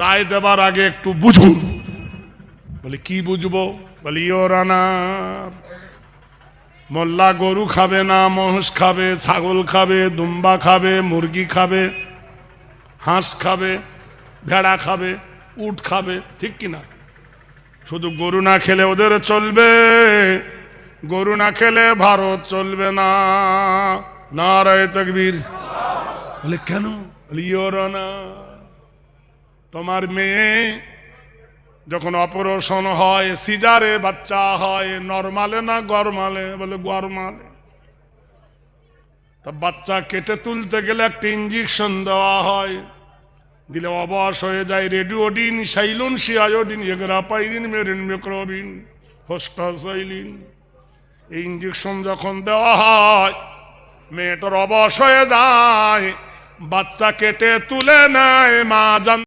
রায় দেবার আগে একটু বুঝুন। বলে কি বুঝবো? বলি ইওর অনার, মোল্লা গরু খাবে না, মহিষ খাবে, ছাগল খাবে, দুম্বা খাবে, মুরগি খাবে, হাঁস খাবে, ভেড়া খাবে, উট খাবে, ঠিক কিনা? শুধু গরু না খেলে ওদের চলবে, গরু না খেলে ভারত চলবে না। নারায়ে তাকবীর। বলে কেন? বলে ইওর অনার, তোমার মেয়ে যখন অপারেশন হয়, সিজারে বাচ্চা হয়, নরমালে না গরমালে? বলে গরমালে। তা বাচ্চা কেটে তুলতে গেলে একটা ইঞ্জেকশন দেওয়া হয়, দিলে অবশ হয়ে যায়। রেডিওডিন, সাইলুন, সিআয়োডিন, এগ্রাপাইরিন, মেরিন, মেক্রোবিন, হোস্টাসাইলিন। এই ইঞ্জেকশন যখন দেওয়া হয়, মেয়েটার অবশ হয়ে যায়, বাচ্চা কেটে তুলে নেয় মা।